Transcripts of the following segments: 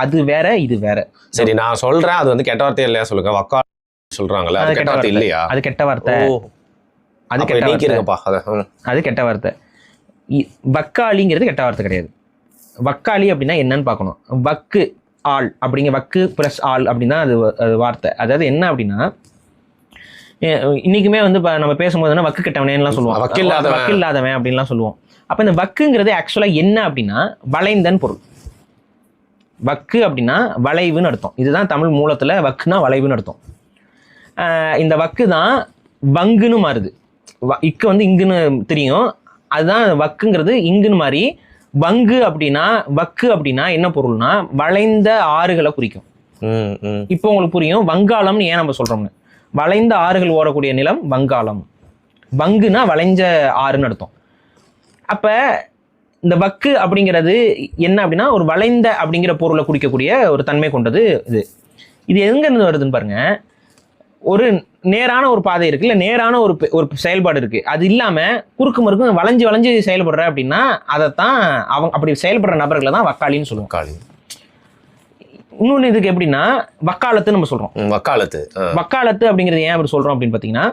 அது வேற, இது வேற. சரி, நான் சொல்றேன், அது வந்து கெட்ட வார்த்தை இல்லையா சொல்லுங்க. வக்கா சொல்றாங்கல்ல, அது கெட்ட வார்த்தை இல்லையா? அது கெட்ட வார்த்தை. அது கெட்ட நீக்கிருங்கப்பா. அது கெட்ட வார்த்தை. வக்காளிங்கிறது கெட்ட வார்த்தை கிடையாது. வக்காளி அப்படின்னா என்னன்னு பார்க்கணும். வக்கு ஆள் அப்படிங்க, வக்கு பிளஸ் ஆள் அப்படின்னா அது வார்த்தை. அதாவது என்ன அப்படின்னா, இன்னைக்குமே வந்து நம்ம பேசும்போது வக்கு கெட்டவனேன்னு சொல்லுவோம், வக்கு இல்லாதவன் அப்படின்லாம் சொல்லுவோம். அப்ப இந்த வக்குங்கிறது ஆக்சுவலா என்ன அப்படின்னா வளைந்தன் பொருள். வக்கு அப்படின்னா வளைவுன்னு அர்த்தம். இதுதான் தமிழ் மூலத்துல வக்குனா வளைவுன்னு அர்த்தம். இந்த வக்கு தான் வங்குன்னு மாறுது. இக்கு வந்து இங்குன்னு தெரியும், அதுதான் வக்குங்கிறது இங்குன்னு மாறி வங்கு அப்படின்னா, வக்கு அப்படின்னா என்ன பொருள்னா வளைந்த ஆறுகளை குறிக்கும். இப்போ உங்களுக்கு புரியும் வங்காளம்னு ஏன் நம்ம சொல்றோம்னு. வளைந்த ஆறுகள் ஓடக்கூடிய நிலம் வங்காளம். வங்குனா வளைஞ்ச ஆறுன்னு அர்த்தம். அப்ப இந்த வக்கு அப்படிங்கிறது என்ன அப்படின்னா ஒரு வளைந்த அப்படிங்கிற பொருளை குறிக்கக்கூடிய ஒரு தன்மை கொண்டது. இது எங்க இருந்து வருதுன்னு பாருங்க. ஒரு நேரான ஒரு பாதை இருக்கு, இல்லை நேரான ஒரு செயல்பாடு இருக்கு, அது இல்லாம குறுக்கு மறுக்கும் வளைஞ்சு செயல்படுற அப்படின்னா அதைத்தான் அவங்க அப்படி செயல்படுற நபர்களை தான் வக்காளின்னு சொல்லுவோம். இன்னொன்று இதுக்கு எப்படின்னா வக்காலத்து நம்ம சொல்றோம். வக்காலத்து அப்படிங்கிறது ஏன் அப்படி சொல்றோம் அப்படின்னு பாத்தீங்கன்னா,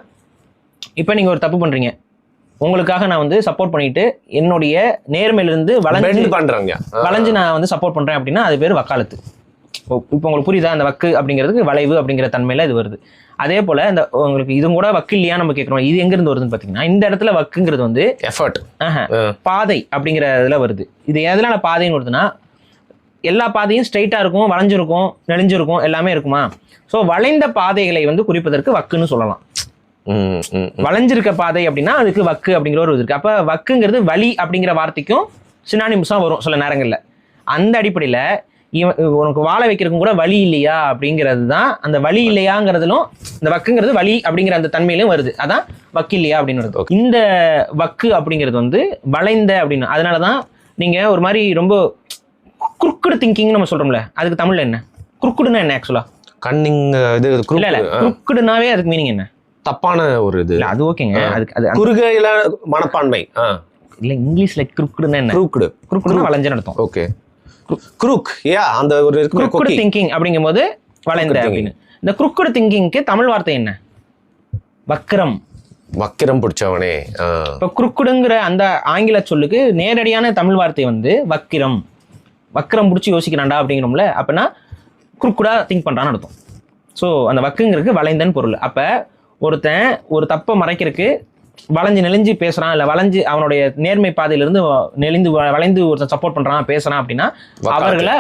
இப்ப நீங்க ஒரு தப்பு பண்றீங்க, உங்களுக்காக நான் வந்து சப்போர்ட் பண்ணிட்டு என்னுடைய நேர்மையிலிருந்து வளைஞ்சு நான் வந்து சப்போர்ட் பண்றேன் அப்படின்னா அது பேர் வக்காலத்து. இப்போ உங்களுக்கு புரியுதா? அந்த வக்கு அப்படிங்கிறதுக்கு வளைவு அப்படிங்கிற தன்மையில இது வருது. அதே போல இந்த உங்களுக்கு இது கூட வக்கு இல்லையா நம்ம கேட்கறோம். இது எங்க இருந்து வருதுன்னு பாத்தீங்கன்னா, இந்த இடத்துல வக்குங்கிறது வந்து எஃபர்ட், பாதை அப்படிங்கிறதுல வருது. இது எதனால பாதைன்னு வருதுன்னா, எல்லா பாதையும் ஸ்ட்ரைட்டா இருக்கும், வளைஞ்சிருக்கும், நெளிஞ்சிருக்கும், எல்லாமே இருக்குமா. ஸோ வளைந்த பாதைகளை வந்து குறிப்பதற்கு வக்குன்னு சொல்லலாம். வளைஞ்சிருக்க பாதை அப்படின்னா அதுக்கு வக்கு அப்படிங்கிற ஒரு இது இருக்கு. அப்ப வக்குங்கிறது வலி அப்படிங்கிற வார்த்தைக்கும் சினானிம்ஸா வரும் சில நேரங்கள்ல. அந்த அடிப்படையில உனக்கு வாழ வைக்கிறதுக்கும் கூட வழி இல்லையா அப்படிங்கிறது தான் அந்த வழி இல்லையாங்கிறதுலும் இந்த வக்குங்கிறது வலி அப்படிங்கிற அந்த தன்மையிலும் வருது. அதான் வக்கு இல்லையா அப்படின்னு. இந்த வக்கு அப்படிங்கிறது வந்து வளைந்த அப்படின்னு. அதனாலதான் நீங்க ஒரு மாதிரி ரொம்ப குறுக்குடு திங்கிங் நம்ம சொல்றோம்ல, அதுக்கு தமிழ்ல என்ன? குறுக்குடுனா என்ன ஆக்சுவலா? கன்னிங். குறுக்குடுனாவே அதுக்கு மீனிங் என்ன? தப்பான ஒரு இது. அது ஓகேங்க. அதுக்கு குறுகையில மனப்பான்மை இல்ல. இங்கிலீஷ்ல குறுக்குடுனா என்ன? குறுக்குடுனா வளைஞ்சன்னு அர்த்தம். ஓகே. குறுக் அந்த ஒரு குறுக்குடு திங்கிங் அப்படிங்கும்போது வளைந்த அப்படின்னு. இந்த குறுக்குடு திங்கிங்க்கு தமிழ் வார்த்தை என்ன? வக்ரம். வக்கிரம் பிடிச்சவனே. இப்ப குறுக்குடுங்கிற அந்த ஆங்கில சொல்லுக்கு நேரடியான தமிழ் வார்த்தை வந்து வக்கிரம். வக்கிரம் பிடிச்சி யோசிக்கிறான்டா அப்படிங்கிறோம்ல, அப்படின்னா குறுக்குடா திங்க் பண்றான்னு அர்த்தம். ஸோ அந்த வக்குங்கிறதுக்கு வளைந்தன் பொருள். அப்ப ஒருத்தன் ஒரு தப்பை மறைக்கிறதுக்கு நெளிஞ்சு பேசுறான், இல்ல வளைஞ்சு அவனுடைய நேர்மை பாதையிலிருந்து வளைந்து ஒருத்தன் சப்போர்ட் பண்றான் பேசுறான் அப்படின்னா அவர்களை